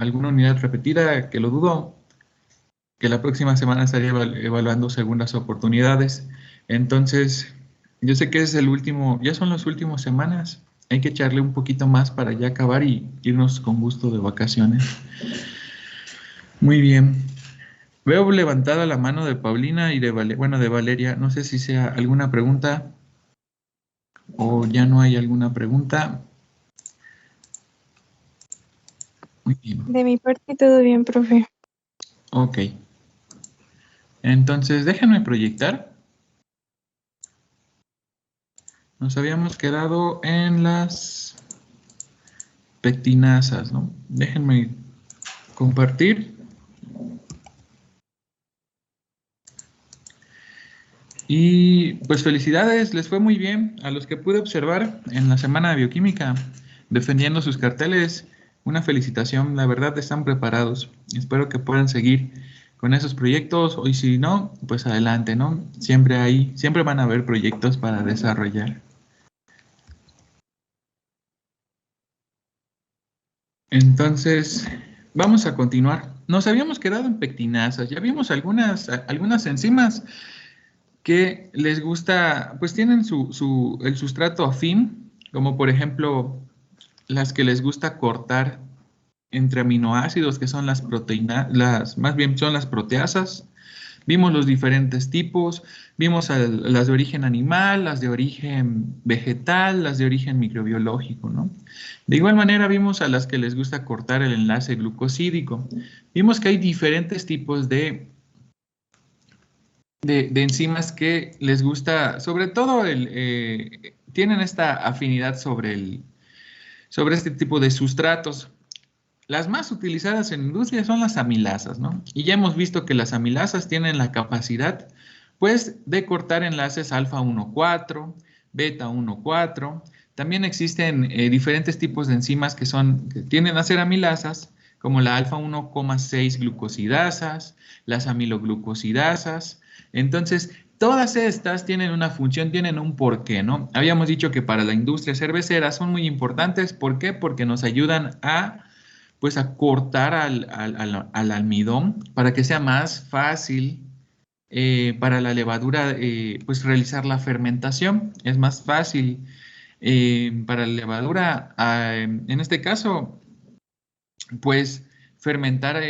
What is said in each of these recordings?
alguna unidad repetida, que lo dudo, que la próxima semana estaría evaluando segundas oportunidades. Entonces, yo sé que es el último, ya son las últimas semanas. Hay que echarle un poquito más para ya acabar y irnos con gusto de vacaciones. Muy bien. Veo levantada la mano de Paulina y de Valeria. No sé si sea alguna pregunta o ya no hay alguna pregunta. Muy bien. De mi parte todo bien, profe. Ok. Entonces, déjenme proyectar. Nos habíamos quedado en las pectinasas, ¿no? Déjenme compartir. Y pues felicidades, les fue muy bien a los que pude observar en la semana de bioquímica, defendiendo sus carteles. Una felicitación, la verdad están preparados. Espero que puedan seguir con esos proyectos, y si no, pues adelante, ¿no? Siempre van a haber proyectos para desarrollar. Entonces, vamos a continuar. Nos habíamos quedado en pectinasas, ya vimos algunas enzimas que les gusta, pues tienen el sustrato afín, como por ejemplo las que les gusta cortar entre aminoácidos, que son las proteínas, más bien son las proteasas. Vimos los diferentes tipos, vimos las de origen animal, las de origen vegetal, las de origen microbiológico, ¿no? De igual manera vimos a las que les gusta cortar el enlace glucosídico. Vimos que hay diferentes tipos de enzimas que les gusta, sobre todo tienen esta afinidad sobre este tipo de sustratos. Las más utilizadas en industria son las amilasas, ¿no? Y ya hemos visto que las amilasas tienen la capacidad, pues, de cortar enlaces alfa 1,4, beta 1,4. También existen diferentes tipos de enzimas que tienden a ser amilasas, como la alfa 1,6 glucosidasas, las amiloglucosidasas. Entonces, todas estas tienen una función, tienen un porqué, ¿no? Habíamos dicho que para la industria cervecera son muy importantes. ¿Por qué? Porque nos ayudan pues a cortar al almidón para que sea más fácil para la levadura, pues realizar la fermentación. Es más fácil para la levadura, en este caso, pues fermentar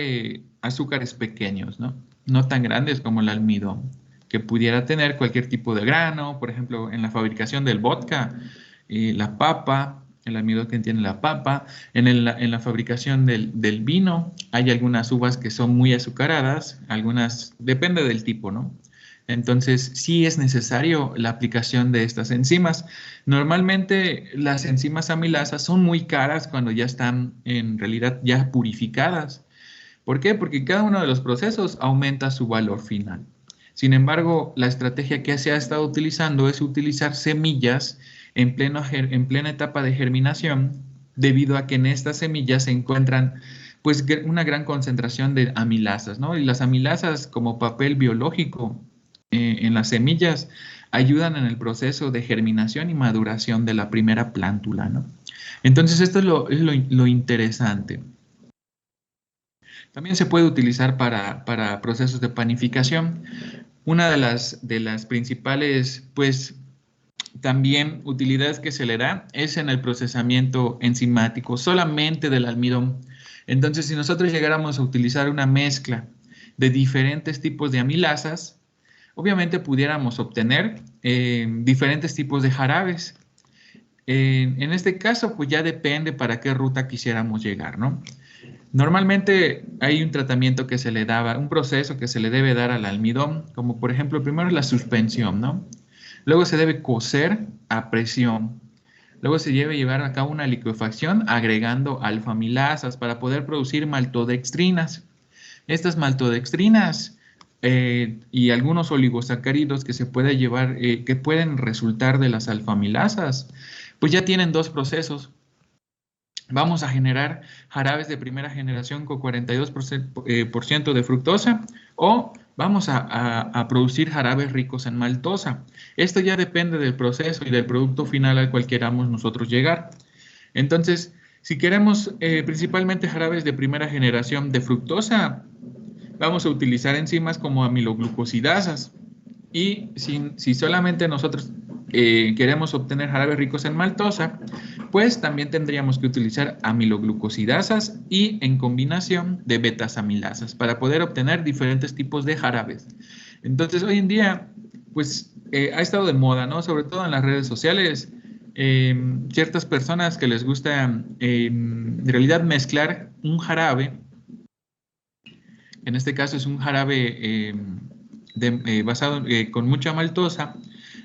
azúcares pequeños, ¿no? No tan grandes como el almidón, que pudiera tener cualquier tipo de grano, por ejemplo, en la fabricación del vodka, la papa, el almidón que tiene la papa, en la fabricación del vino, hay algunas uvas que son muy azucaradas, algunas, depende del tipo, ¿no? Entonces, sí es necesario la aplicación de estas enzimas. Normalmente las enzimas amilasas son muy caras cuando ya están en realidad ya purificadas. ¿Por qué? Porque cada uno de los procesos aumenta su valor final. Sin embargo, la estrategia que se ha estado utilizando es utilizar semillas en plena etapa de germinación, debido a que en estas semillas se encuentran pues una gran concentración de amilasas, ¿no? Y las amilasas como papel biológico en las semillas ayudan en el proceso de germinación y maduración de la primera plántula, ¿no? Entonces esto es lo interesante. También se puede utilizar para procesos de panificación. Una de las principales, pues, también utilidades que se le da es en el procesamiento enzimático solamente del almidón. Entonces, si nosotros llegáramos a utilizar una mezcla de diferentes tipos de amilasas, obviamente pudiéramos obtener diferentes tipos de jarabes. En este caso, pues ya depende para qué ruta quisiéramos llegar, ¿no? Normalmente hay un tratamiento que se le daba, un proceso que se le debe dar al almidón, como por ejemplo, primero la suspensión, ¿no? Luego se debe cocer a presión. Luego se debe llevar a cabo una liquefacción agregando alfamilasas para poder producir maltodextrinas. Estas maltodextrinas y algunos oligosacáridos que se puede llevar, que pueden resultar de las alfamilasas, pues ya tienen dos procesos. Vamos a generar jarabes de primera generación con 42% de fructosa, o vamos a producir jarabes ricos en maltosa. Esto ya depende del proceso y del producto final al cual queramos nosotros llegar. Entonces, Si queremos principalmente jarabes de primera generación de fructosa, vamos a utilizar enzimas como amiloglucosidasas. Y si solamente nosotros queremos obtener jarabes ricos en maltosa, pues también tendríamos que utilizar amiloglucosidasas y en combinación de betasaminasas para poder obtener diferentes tipos de jarabes. Entonces, hoy en día, pues ha estado de moda, ¿no? Sobre todo en las redes sociales, ciertas personas que les gusta en realidad mezclar un jarabe, en este caso es un jarabe basado con mucha maltosa,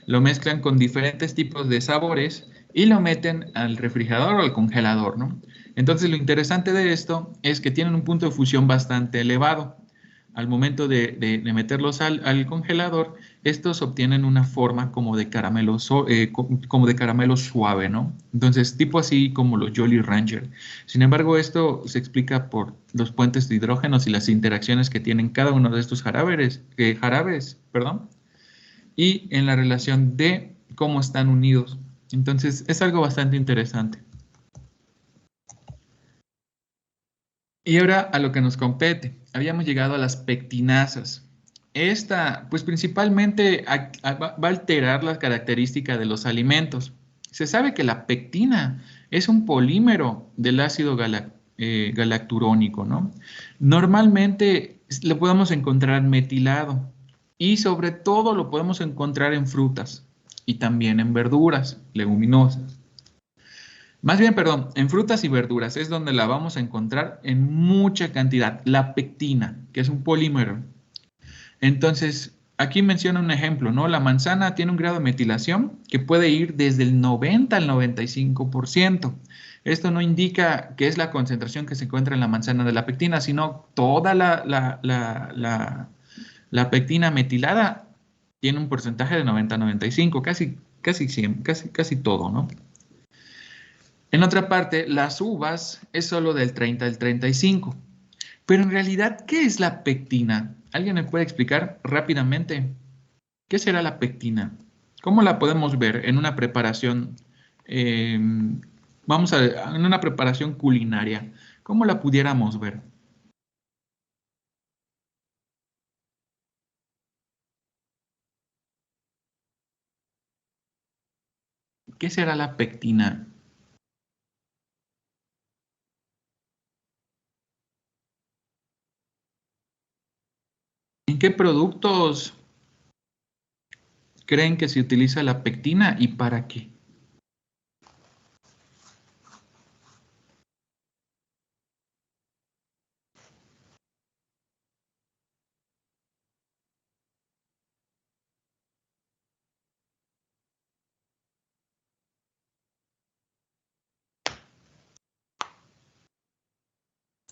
lo mezclan con diferentes tipos de sabores y lo meten al refrigerador o al congelador, ¿no? Entonces lo interesante de esto es que tienen un punto de fusión bastante elevado. Al momento de meterlos al congelador, estos obtienen una forma como de caramelo, como de caramelo suave, ¿no? Entonces, tipo así como los Jolly Rancher. Sin embargo, esto se explica por los puentes de hidrógenos y las interacciones que tienen cada uno de estos jarabes, perdón, y en la relación de cómo están unidos. Entonces, es algo bastante interesante. Y ahora a lo que nos compete. Habíamos llegado a las pectinasas. Esta, pues principalmente va a alterar las características de los alimentos. Se sabe que la pectina es un polímero del ácido galacturónico, ¿no? Normalmente lo podemos encontrar metilado y sobre todo lo podemos encontrar en frutas y también en verduras leguminosas. Más bien, perdón, en frutas y verduras es donde la vamos a encontrar en mucha cantidad, la pectina, que es un polímero. Entonces, aquí menciona un ejemplo, ¿no? La manzana tiene un grado de metilación que puede ir desde el 90 al 95%. Esto no indica que es la concentración que se encuentra en la manzana de la pectina, sino toda la pectina metilada tiene un porcentaje de 90 a 95, casi 100, casi todo, ¿no? En otra parte, las uvas es solo del 30 al 35. Pero en realidad, ¿qué es la pectina? ¿Alguien me puede explicar rápidamente? ¿Qué será la pectina? ¿Cómo la podemos ver en una preparación, eh, en una preparación culinaria? ¿Cómo la pudiéramos ver? ¿Qué será la pectina? ¿En qué productos creen que se utiliza la pectina y para qué?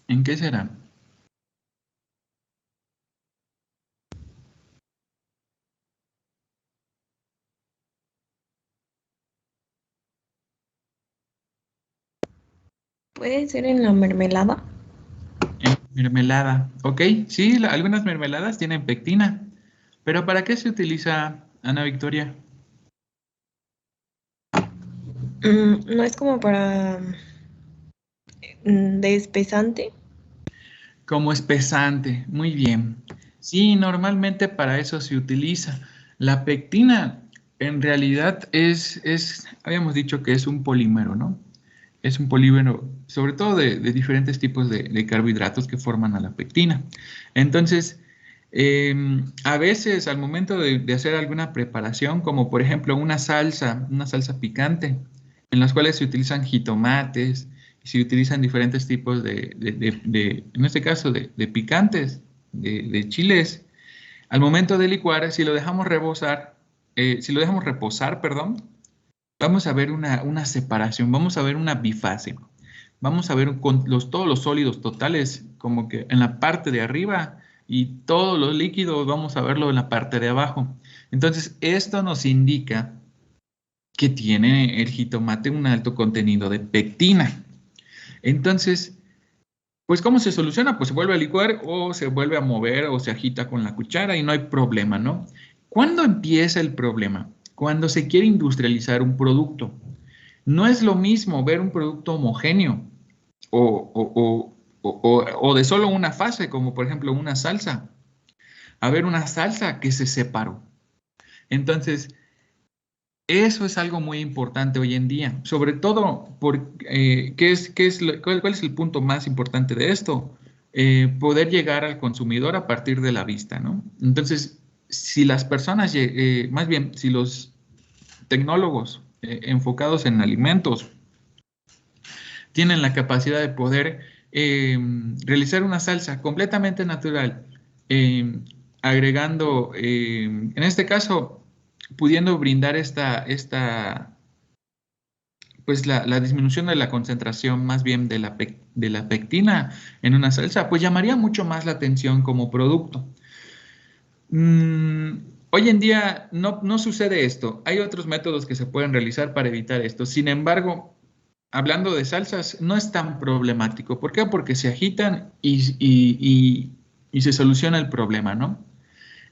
¿En qué será? ¿Puede ser en la mermelada? En mermelada. Ok, sí, algunas mermeladas tienen pectina. Pero ¿para qué se utiliza, Ana Victoria? No es como para de espesante. Como espesante. Muy bien. Sí, normalmente para eso se utiliza. La pectina en realidad habíamos dicho que es un polímero, ¿no? Es un polímero, sobre todo de diferentes tipos de carbohidratos que forman a la pectina. Entonces, a veces al momento de hacer alguna preparación, como por ejemplo una salsa picante, en las cuales se utilizan jitomates, y se utilizan diferentes tipos en este caso, de picantes, de chiles, al momento de licuar, si lo dejamos reposar, perdón, vamos a ver una separación, vamos a ver una bifase. Vamos a ver con todos los sólidos totales como que en la parte de arriba y todos los líquidos vamos a verlo en la parte de abajo. Entonces, esto nos indica que tiene el jitomate un alto contenido de pectina. Entonces, pues ¿cómo se soluciona? Pues se vuelve a licuar o se vuelve a mover o se agita con la cuchara y no hay problema, ¿no? ¿Cuándo empieza el problema? Cuando se quiere industrializar un producto. No es lo mismo ver un producto homogéneo o de solo una fase, como por ejemplo una salsa, a ver una salsa que se separó. Entonces, eso es algo muy importante hoy en día, sobre todo porque ¿cuál es el punto más importante de esto? Poder llegar al consumidor a partir de la vista, ¿no? Entonces, si las personas, más bien, si los tecnólogos enfocados en alimentos tienen la capacidad de poder realizar una salsa completamente natural, eh, agregando, en este caso, pudiendo brindar pues la disminución de la concentración más bien de la pectina en una salsa, pues llamaría mucho más la atención como producto. Hoy en día no sucede esto. Hay otros métodos que se pueden realizar para evitar esto. Sin embargo, hablando de salsas, no es tan problemático. ¿Por qué? Porque se agitan y se soluciona el problema, ¿no?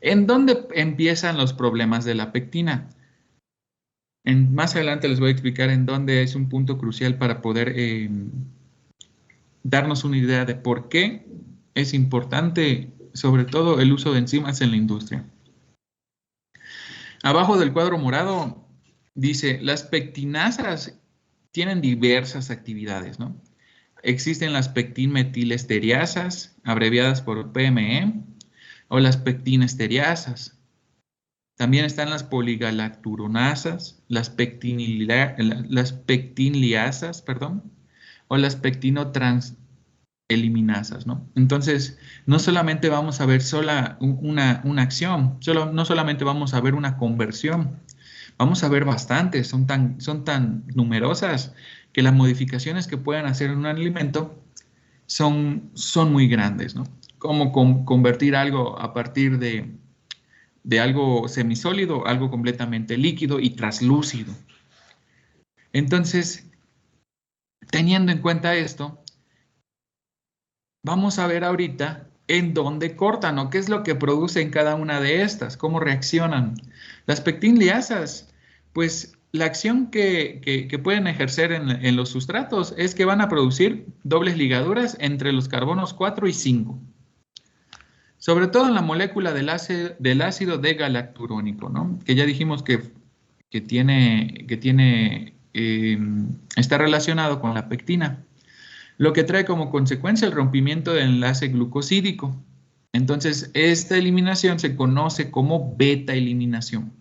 ¿En dónde empiezan los problemas de la pectina? Más adelante les voy a explicar en dónde es un punto crucial para poder darnos una idea de por qué es importante, sobre todo, el uso de enzimas en la industria. Abajo del cuadro morado dice, las pectinasas tienen diversas actividades, ¿no? Existen las pectinmetilesteriasas, abreviadas por PME, o las pectinesteriasas. También están las poligalacturonasas, las pectinliasas, perdón, o las pectinotranseliminasas, ¿no? Entonces, no solamente vamos a ver una acción, no solamente vamos a ver una conversión, vamos a ver bastantes, son tan numerosas que las modificaciones que pueden hacer en un alimento son muy grandes, ¿no? Como convertir algo a partir de algo semisólido, algo completamente líquido y traslúcido. Entonces, teniendo en cuenta esto, vamos a ver ahorita en dónde cortan o qué es lo que produce en cada una de estas, cómo reaccionan. Las pectinliasas, pues la acción que pueden ejercer en los sustratos es que van a producir dobles ligaduras entre los carbonos 4 y 5. Sobre todo en la molécula del ácido D-galacturónico, ¿no? Que ya dijimos que está relacionado con la pectina, lo que trae como consecuencia el rompimiento del enlace glucosídico. Entonces, esta eliminación se conoce como beta-eliminación.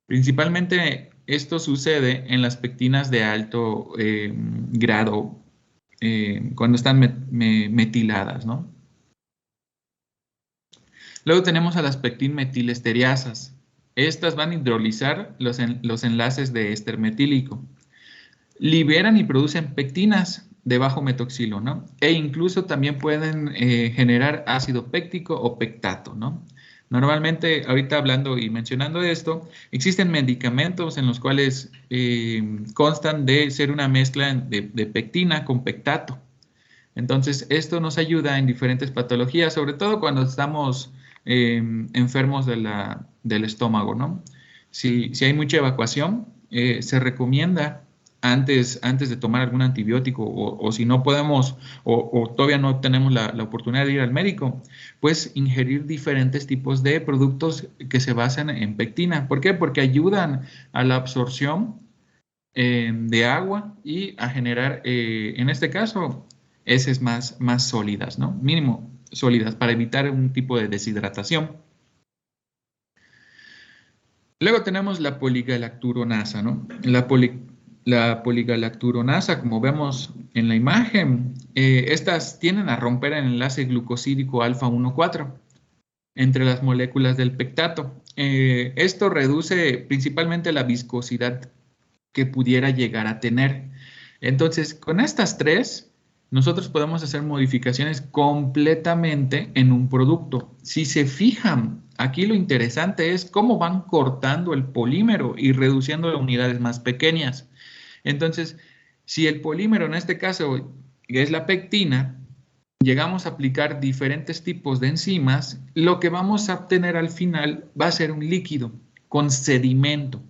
Principalmente esto sucede en las pectinas de alto grado, cuando están metiladas, ¿no? Luego tenemos a las pectinmetilesteriasas. Estas van a hidrolizar los enlaces de éster metílico. Liberan y producen pectinas de bajo metoxilo, ¿no? E incluso también pueden generar ácido péctico o pectato, ¿no? Normalmente, ahorita hablando y mencionando esto, existen medicamentos en los cuales constan de ser una mezcla de pectina con pectato. Entonces, esto nos ayuda en diferentes patologías, sobre todo cuando estamos enfermos del estómago, ¿no? Si hay mucha evacuación, se recomienda antes de tomar algún antibiótico o si no podemos o todavía no tenemos la oportunidad de ir al médico, pues ingerir diferentes tipos de productos que se basan en pectina. ¿Por qué? Porque ayudan a la absorción de agua y a generar, en este caso, heces más sólidas, ¿no? Mínimo sólidas para evitar un tipo de deshidratación. Luego tenemos la poligalacturonasa, ¿no? La poligalacturonasa, como vemos en la imagen, estas tienden a romper el enlace glucosídico alfa 1,4 entre las moléculas del pectato. Esto reduce principalmente la viscosidad que pudiera llegar a tener. Entonces, con estas tres, nosotros podemos hacer modificaciones completamente en un producto. Si se fijan, aquí lo interesante es cómo van cortando el polímero y reduciendo a unidades más pequeñas. Entonces, si el polímero en este caso es la pectina, llegamos a aplicar diferentes tipos de enzimas, lo que vamos a obtener al final va a ser un líquido con sedimento.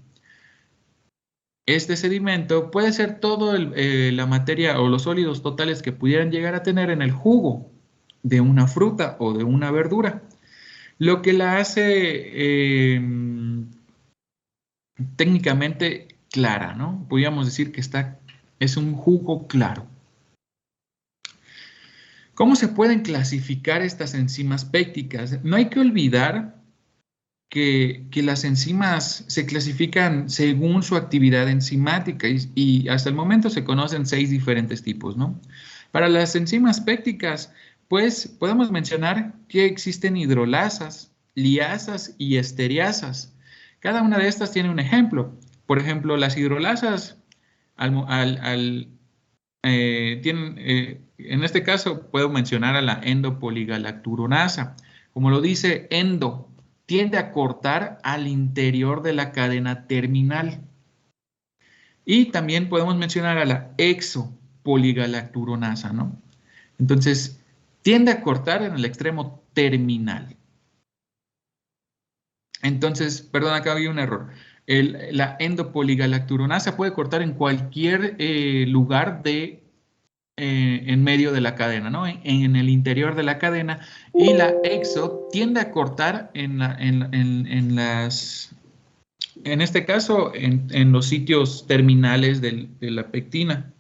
Este sedimento puede ser todo la materia o los sólidos totales que pudieran llegar a tener en el jugo de una fruta o de una verdura, lo que la hace técnicamente clara, ¿no? Podríamos decir que es un jugo claro. ¿Cómo se pueden clasificar estas enzimas pépticas? No hay que olvidar que las enzimas se clasifican según su actividad enzimática y hasta el momento se conocen 6 diferentes tipos, ¿no? Para las enzimas pépticas, pues podemos mencionar que existen hidrolasas, liasas y esteriasas. Cada una de estas tiene un ejemplo. Por ejemplo, las hidrolasas en este caso puedo mencionar a la endopoligalacturonasa. Como lo dice endo, tiende a cortar al interior de la cadena terminal. Y también podemos mencionar a la exopoligalacturonasa, ¿no? Entonces, tiende a cortar en el extremo terminal. Entonces, perdón, acá había un error. La endopoligalacturonasa puede cortar en cualquier lugar en medio de la cadena, ¿no? En el interior de la cadena. Y la exo tiende a cortar en este caso, en los sitios terminales de la pectina.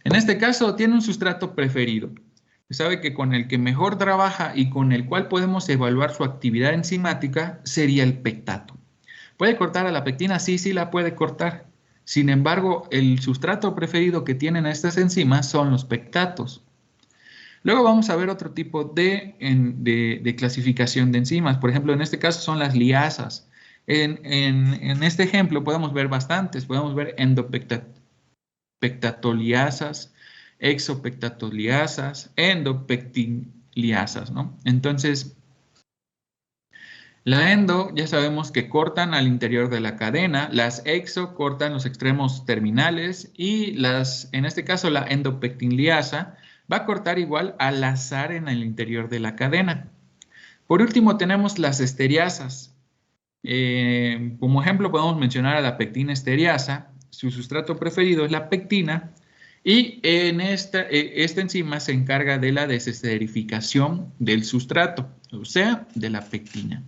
En este caso, tiene un sustrato preferido. Se sabe que con el que mejor trabaja y con el cual podemos evaluar su actividad enzimática sería el pectato. ¿Puede cortar a la pectina? Sí, sí la puede cortar. Sin embargo, el sustrato preferido que tienen estas enzimas son los pectatos. Luego vamos a ver otro tipo de clasificación de enzimas. Por ejemplo, en este caso son las liasas. En este ejemplo podemos ver bastantes. Podemos ver endopectatoliasas, exopectatoliasas, endopectinliasas, ¿no? Entonces, la endo ya sabemos que cortan al interior de la cadena, las exo cortan los extremos terminales y en este caso la endopectinliasa va a cortar igual al azar en el interior de la cadena. Por último tenemos las esteriasas. Como ejemplo podemos mencionar a la pectina esteriasa, su sustrato preferido es la pectina y esta enzima se encarga de la desesterificación del sustrato, o sea, de la pectina.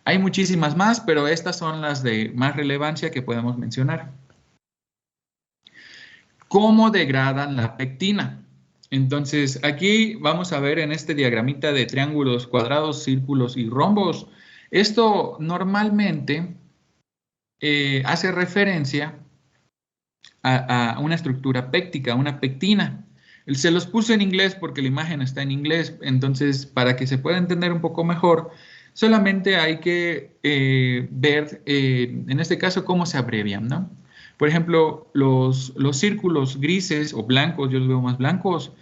Hay muchísimas más, pero estas son las de más relevancia que podemos mencionar. ¿Cómo degradan la pectina? Entonces, aquí vamos a ver en este diagramita de triángulos, cuadrados, círculos y rombos. Esto normalmente hace referencia a una estructura péptica, una pectina. Se los puse en inglés porque la imagen está en inglés, entonces para que se pueda entender un poco mejor, solamente hay que ver, en este caso, cómo se abrevian, ¿no? Por ejemplo, los círculos grises o blancos, yo los veo más blancos,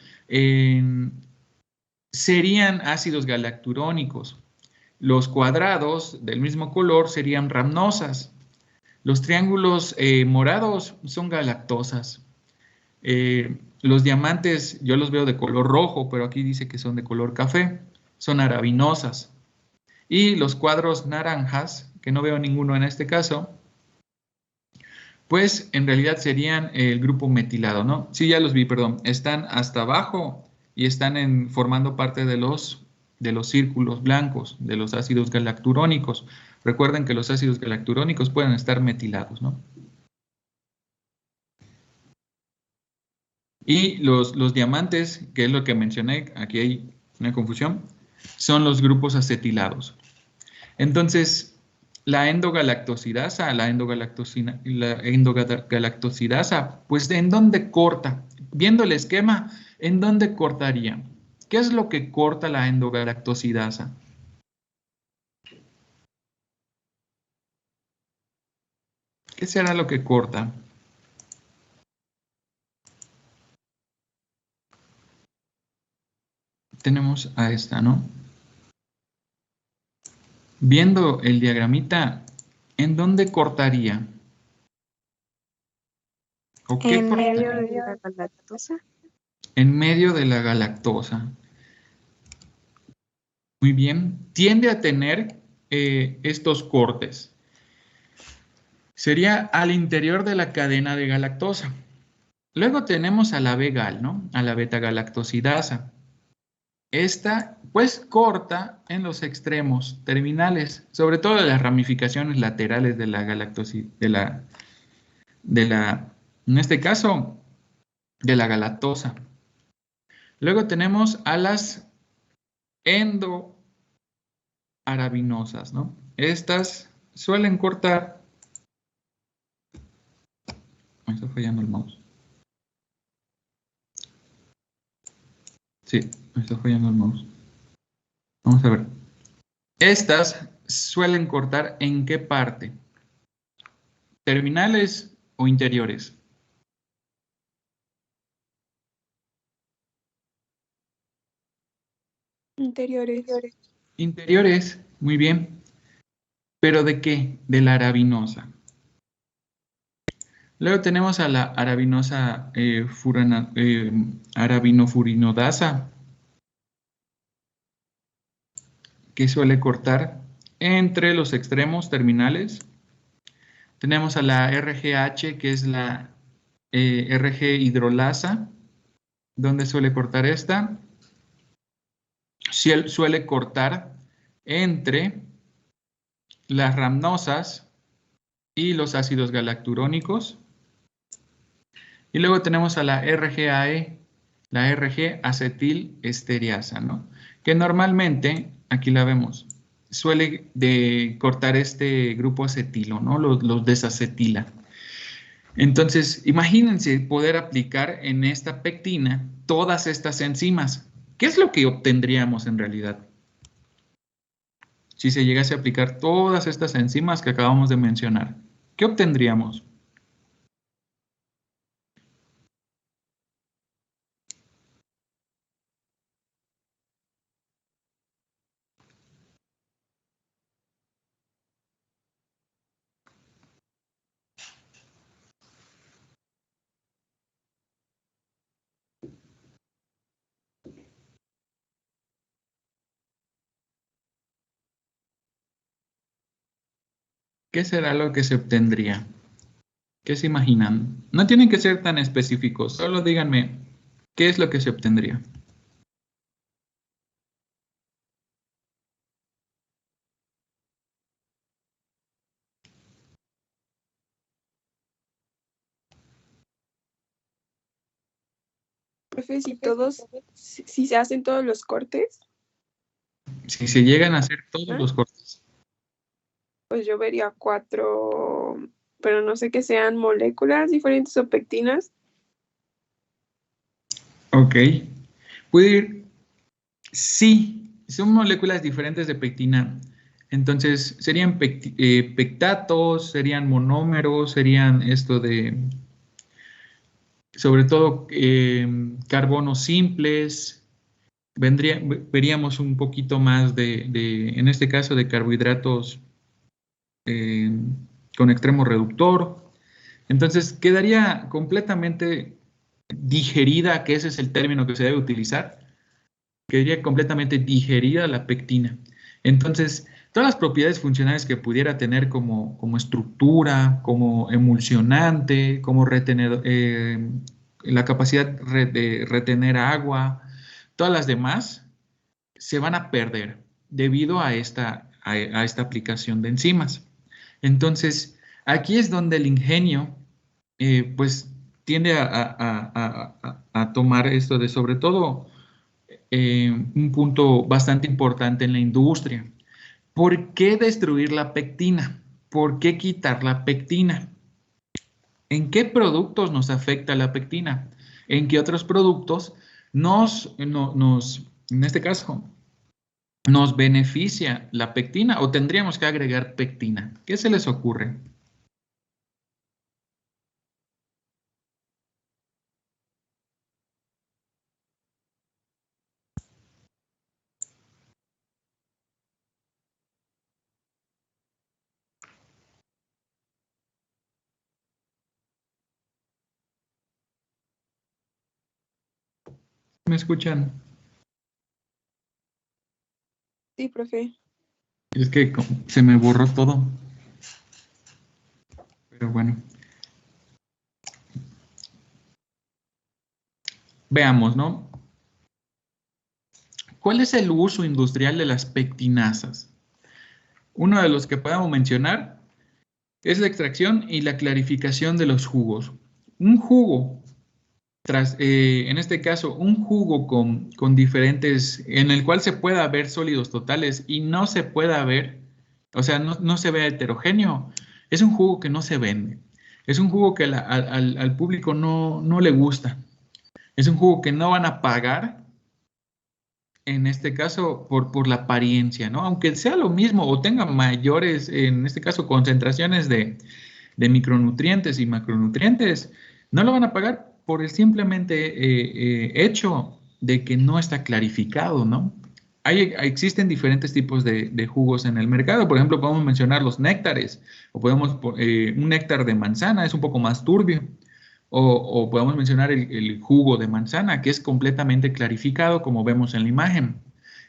serían ácidos galacturónicos. Los cuadrados del mismo color serían ramnosas. Los triángulos morados son galactosas. Los diamantes yo los veo de color rojo, pero aquí dice que son de color café, son arabinosas. Y los cuadros naranjas, que no veo ninguno en este caso, pues en realidad serían el grupo metilado, ¿no? Sí, ya los vi, perdón. Están hasta abajo y están formando parte de los círculos blancos, de los ácidos galacturónicos. Recuerden que los ácidos galacturónicos pueden estar metilados, ¿no? Y los diamantes, que es lo que mencioné, aquí hay una confusión, son los grupos acetilados. Entonces, la endogalactosidasa, la endogalactosidasa, pues ¿en dónde corta? Viendo el esquema, ¿en dónde cortaría? ¿Qué es lo que corta la endogalactosidasa? ¿Qué será lo que corta? Tenemos a esta, ¿no? Viendo el diagramita, ¿en dónde cortaría? ¿O qué En cortaría? medio de la galactosa. En medio de la galactosa. Muy bien. Tiende a tener estos cortes. Sería al interior de la cadena de galactosa. Luego tenemos a la B-gal, ¿no? A la beta-galactosidasa. Esta, pues, corta en los extremos terminales, sobre todo de las ramificaciones laterales de la en este caso, de la galactosa. Luego tenemos a las endoarabinosas, ¿no? Estas suelen cortar. Me está fallando el mouse. Sí, me está fallando el mouse. Vamos a ver. Estas suelen cortar ¿en qué parte? ¿Terminales o interiores? Interiores. Interiores, muy bien. ¿Pero de qué? De la arabinosa. Luego tenemos a la arabinosa arabinofurinodasa, que suele cortar entre los extremos terminales. Tenemos a la RGH, que es la RG hidrolasa, donde suele cortar esta. Suele cortar entre las ramnosas y los ácidos galacturónicos. Y luego tenemos a la RGAE, la RG acetilestereasa, ¿no? Que normalmente, aquí la vemos, suele cortar este grupo acetilo, ¿no? Los desacetila. Entonces, imagínense poder aplicar en esta pectina todas estas enzimas. ¿Qué es lo que obtendríamos en realidad? Si se llegase a aplicar todas estas enzimas que acabamos de mencionar, ¿qué obtendríamos? ¿Qué será lo que se obtendría? ¿Qué se imaginan? No tienen que ser tan específicos, solo díganme qué es lo que se obtendría. Profe, si se hacen todos los cortes, Si se llegan a hacer todos los cortes. pues yo vería 4, pero no sé que sean moléculas diferentes o pectinas. Ok. Puede ir, sí, son moléculas diferentes de pectina. Entonces, serían pectatos, serían monómeros, serían esto de, sobre todo, carbonos simples. Veríamos un poquito más en este caso, de carbohidratos con extremo reductor. Entonces, quedaría completamente digerida, que ese es el término que se debe utilizar, quedaría completamente digerida la pectina. Entonces, todas las propiedades funcionales que pudiera tener como estructura, como emulsionante, como la capacidad de retener agua, todas las demás se van a perder debido a esta aplicación de enzimas. Entonces, aquí es donde el ingenio, pues, tiende a tomar esto de, sobre todo, un punto bastante importante en la industria. ¿Por qué destruir la pectina? ¿Por qué quitar la pectina? ¿En qué productos nos afecta la pectina? ¿En qué otros productos en este caso, nos beneficia la pectina o tendríamos que agregar pectina? ¿Qué se les ocurre? ¿Me escuchan? Sí, profe. Es que se me borró todo. Pero bueno. Veamos, ¿no? ¿Cuál es el uso industrial de las pectinasas? Uno de los que podemos mencionar es la extracción y la clarificación de los jugos. Un jugo, en este caso, un jugo con diferentes, en el cual se pueda ver sólidos totales y no se pueda ver, o sea, no se ve heterogéneo, es un jugo que no se vende. Es un jugo que al público no le gusta. Es un jugo que no van a pagar, en este caso, por la apariencia, ¿no? Aunque sea lo mismo o tenga mayores, en este caso, concentraciones de micronutrientes y macronutrientes, no lo van a pagar por el simplemente hecho de que no está clarificado, ¿no? Existen diferentes tipos de jugos en el mercado. Por ejemplo, podemos mencionar los néctares, o un néctar de manzana es un poco más turbio. O podemos mencionar el jugo de manzana, que es completamente clarificado, como vemos en la imagen.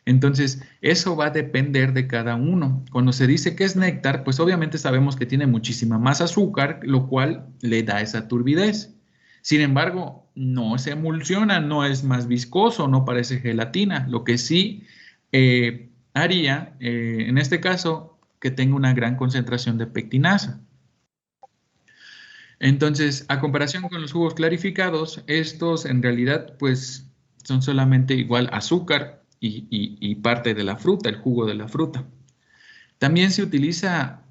Entonces, eso va a depender de cada uno. Cuando se dice que es néctar, pues obviamente sabemos que tiene muchísima más azúcar, lo cual le da esa turbidez. Sin embargo, no se emulsiona, no es más viscoso, no parece gelatina, lo que sí haría, en este caso, que tenga una gran concentración de pectinasa. Entonces, a comparación con los jugos clarificados, estos en realidad pues son solamente igual azúcar y parte de la fruta, el jugo de la fruta. También se utiliza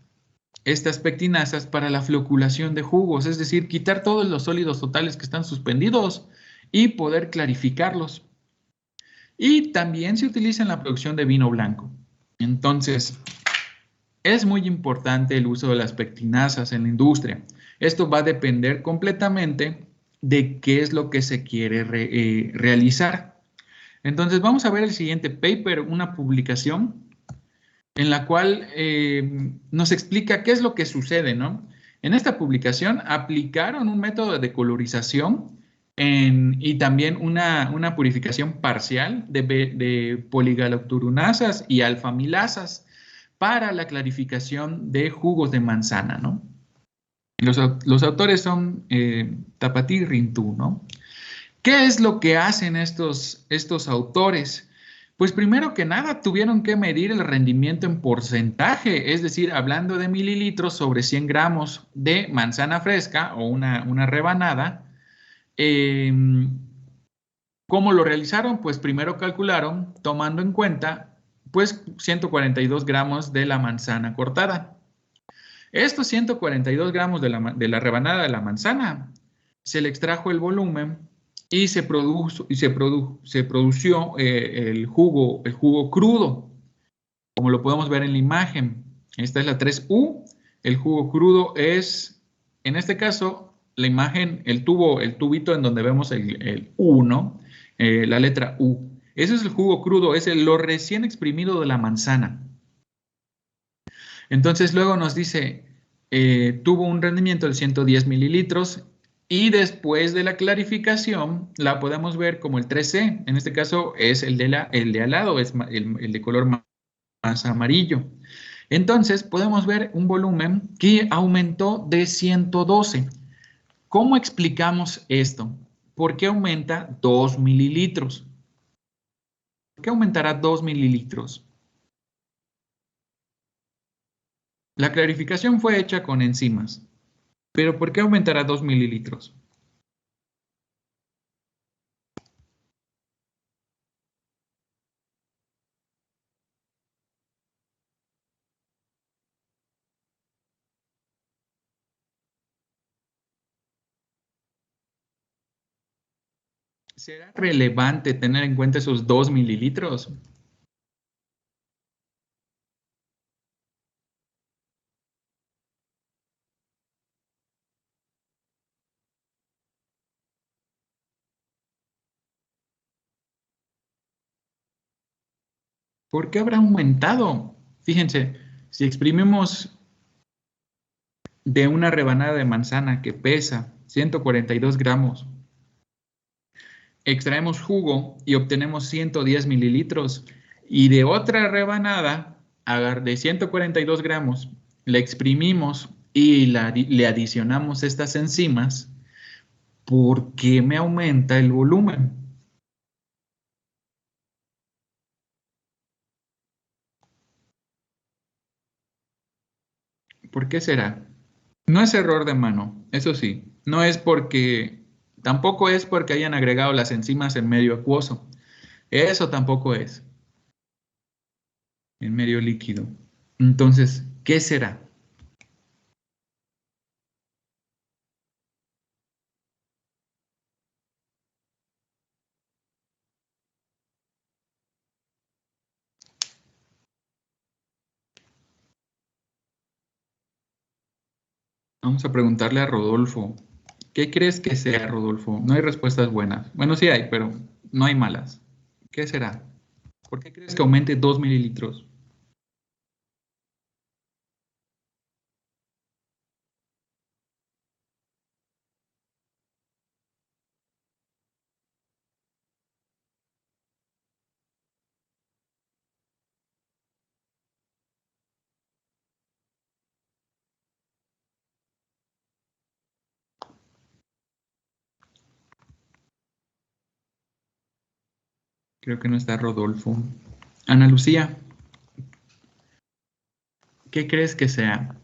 estas pectinasas para la floculación de jugos, es decir, quitar todos los sólidos totales que están suspendidos y poder clarificarlos. Y también se utiliza en la producción de vino blanco. Entonces, es muy importante el uso de las pectinasas en la industria. Esto va a depender completamente de qué es lo que se quiere realizar. Entonces, vamos a ver el siguiente paper, una publicación en la cual nos explica qué es lo que sucede, ¿no? En esta publicación aplicaron un método de colorización y también una purificación parcial de poligalacturunasas y alfamilasas para la clarificación de jugos de manzana, ¿no? Los autores son Tapatí y Rintú, ¿no? ¿Qué es lo que hacen estos autores? Pues primero que nada tuvieron que medir el rendimiento en porcentaje, es decir, hablando de mililitros sobre 100 gramos de manzana fresca o una rebanada. ¿Cómo lo realizaron? Pues primero calcularon tomando en cuenta pues 142 gramos de la manzana cortada. Estos 142 gramos de la rebanada de la manzana, se le extrajo el volumen y se produjo el jugo crudo, como lo podemos ver en la imagen. Esta es la 3U. El jugo crudo es, en este caso, la imagen, el tubito en donde vemos el U, ¿no? La letra U. Ese es el jugo crudo, es lo recién exprimido de la manzana. Entonces luego nos dice, tuvo un rendimiento de 110 mililitros y después de la clarificación la podemos ver como el 3C. En este caso es el de al lado, es el de color más amarillo. Entonces podemos ver un volumen que aumentó de 112. ¿Cómo explicamos esto? ¿Por qué aumenta 2 mililitros? ¿Por qué aumentará 2 mililitros? La clarificación fue hecha con enzimas, pero ¿por qué aumentará 2 mililitros? ¿Será relevante tener en cuenta esos 2 mililitros? ¿Por qué habrá aumentado? Fíjense, si exprimimos de una rebanada de manzana que pesa 142 gramos, extraemos jugo y obtenemos 110 mililitros, y de otra rebanada de 142 gramos, la exprimimos y le adicionamos estas enzimas, ¿por qué me aumenta el volumen? ¿Por qué será? No es error de mano, eso sí. No es porque, tampoco es porque hayan agregado las enzimas en medio acuoso. Eso tampoco es, en medio líquido. Entonces, ¿qué será? Vamos a preguntarle a Rodolfo. ¿Qué crees que sea, Rodolfo? No hay respuestas buenas. Bueno, sí hay, pero no hay malas. ¿Qué será? ¿Por qué crees que aumente 2 mililitros? Creo que no está Rodolfo. Ana Lucía, ¿qué crees que sea?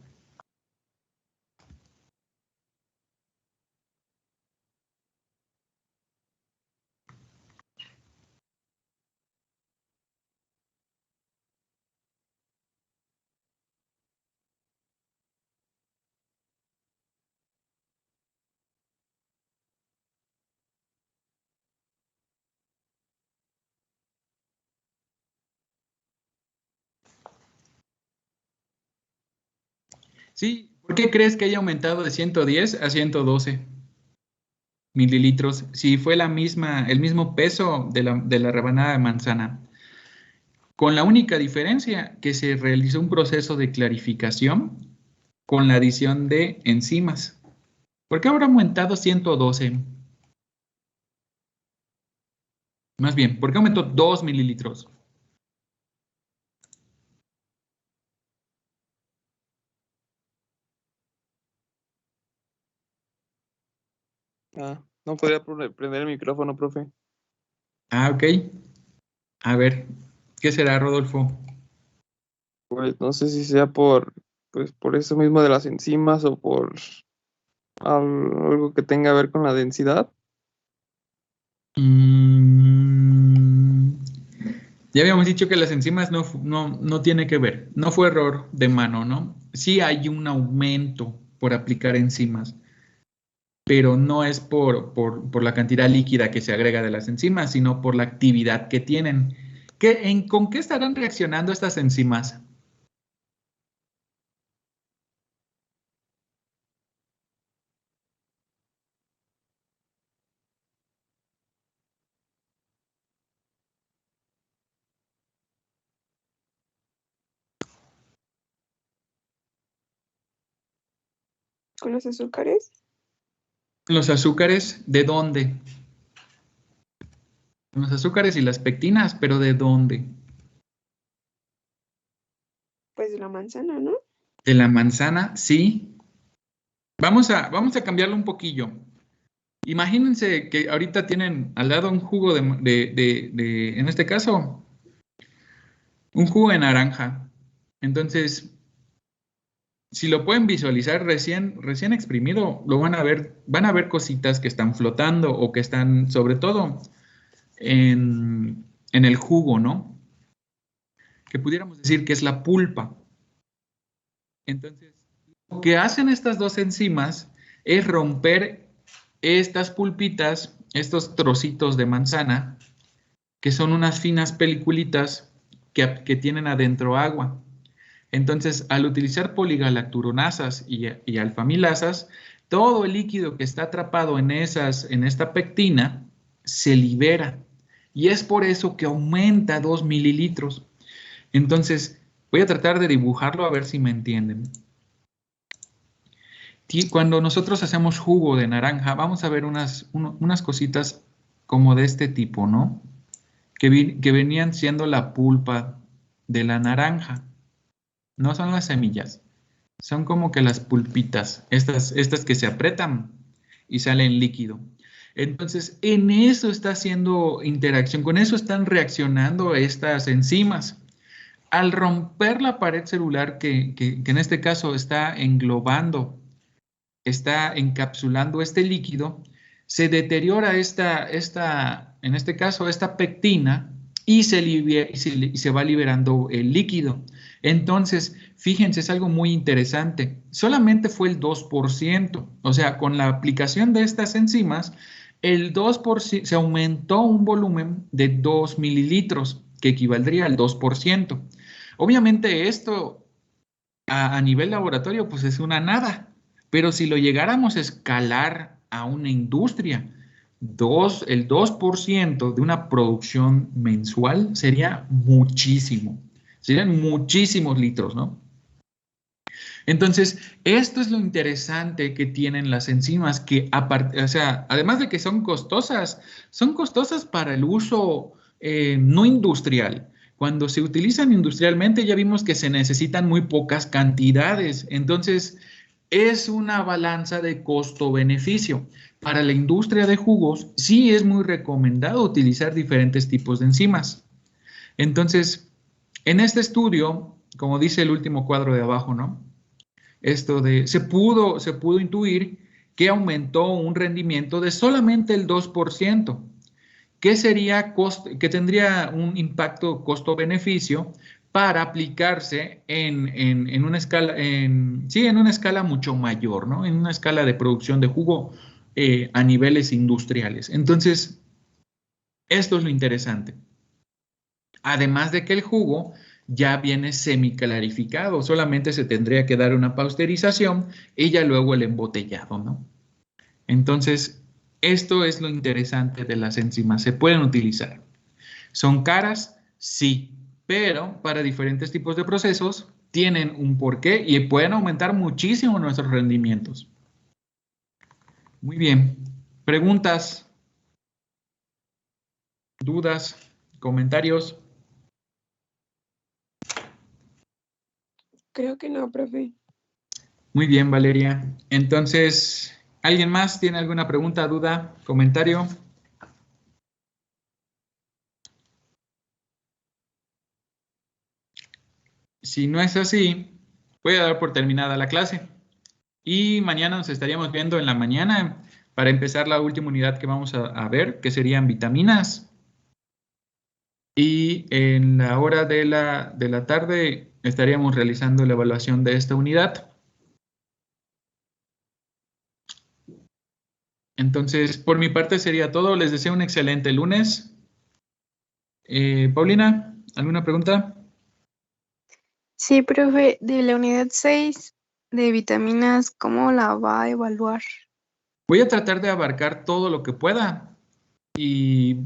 Sí, ¿por qué crees que haya aumentado de 110 a 112 mililitros si fue el mismo peso de la rebanada de manzana? Con la única diferencia que se realizó un proceso de clarificación con la adición de enzimas. ¿Por qué habrá aumentado 112? Más bien, ¿por qué aumentó 2 mililitros? No podría prender el micrófono, profe. Ah, ok. A ver, ¿qué será, Rodolfo? Pues no sé si sea pues, por eso mismo de las enzimas o por algo que tenga que ver con la densidad. Mm, ya habíamos dicho que las enzimas no tiene que ver. No fue error de mano, ¿no? Sí hay un aumento por aplicar enzimas, pero no es por la cantidad líquida que se agrega de las enzimas, sino por la actividad que tienen. ¿Con qué estarán reaccionando estas enzimas? Con los azúcares, ¿Los azúcares de dónde? Los azúcares y las pectinas, pero ¿de dónde? pues de la manzana, ¿no? De la manzana, sí. Vamos a cambiarlo un poquillo. Imagínense que ahorita tienen al lado un jugo en este caso, un jugo de naranja. Entonces, si lo pueden visualizar recién exprimido, lo van a ver cositas que están flotando o que están, sobre todo, en el jugo, ¿no? Que pudiéramos decir que es la pulpa. Entonces, lo que hacen estas dos enzimas es romper estas pulpitas, estos trocitos de manzana, que son unas finas peliculitas que tienen adentro agua. Entonces, al utilizar poligalacturonasas y alfamilasas, todo el líquido que está atrapado en esta pectina se libera. Y es por eso que aumenta 2 mililitros. Entonces, voy a tratar de dibujarlo a ver si me entienden. Cuando nosotros hacemos jugo de naranja, vamos a ver unas cositas como de este tipo, ¿no? Que venían siendo la pulpa de la naranja. No son las semillas. Son como que las pulpitas, estas que se apretan y salen líquido. Entonces, en eso está haciendo interacción, con eso están reaccionando estas enzimas. Al romper la pared celular, que en este caso está englobando, está encapsulando este líquido, se deteriora en este caso, esta pectina y se va liberando el líquido. Entonces, fíjense, es algo muy interesante. Solamente fue el 2%, o sea, con la aplicación de estas enzimas, el 2%, se aumentó un volumen de 2 mililitros, que equivaldría al 2%. Obviamente esto a nivel laboratorio pues es una nada, pero si lo llegáramos a escalar a una industria, el 2% de una producción mensual sería muchísimo, serían muchísimos litros, ¿no? Entonces, esto es lo interesante que tienen las enzimas, que o sea, además de que son costosas para el uso no industrial. Cuando se utilizan industrialmente ya vimos que se necesitan muy pocas cantidades. Entonces, es una balanza de costo-beneficio. Para la industria de jugos, sí es muy recomendado utilizar diferentes tipos de enzimas. Entonces, en este estudio, como dice el último cuadro de abajo, ¿no? Se pudo intuir que aumentó un rendimiento de solamente el 2%, que tendría un impacto costo-beneficio para aplicarse en una escala mucho mayor, ¿no? En una escala de producción de jugo a niveles industriales. Entonces, esto es lo interesante. Además de que el jugo ya viene semiclarificado, solamente se tendría que dar una pasteurización y ya luego el embotellado, ¿no? Entonces, esto es lo interesante de las enzimas, se pueden utilizar. ¿Son caras? Sí, pero para diferentes tipos de procesos tienen un porqué y pueden aumentar muchísimo nuestros rendimientos. Muy bien. ¿Preguntas? ¿Dudas? ¿Comentarios? Creo que no, profe. Muy bien, Valeria. Entonces, ¿alguien más tiene alguna pregunta, duda, comentario? Si no es así, voy a dar por terminada la clase. Y mañana nos estaríamos viendo en la mañana para empezar la última unidad que vamos a ver, que serían vitaminas. Y en la hora de la tarde estaríamos realizando la evaluación de esta unidad. Entonces, por mi parte sería todo. Les deseo un excelente lunes. Paulina, ¿alguna pregunta? Sí, profe, de la unidad 6 de vitaminas, ¿cómo la va a evaluar? Voy a tratar de abarcar todo lo que pueda y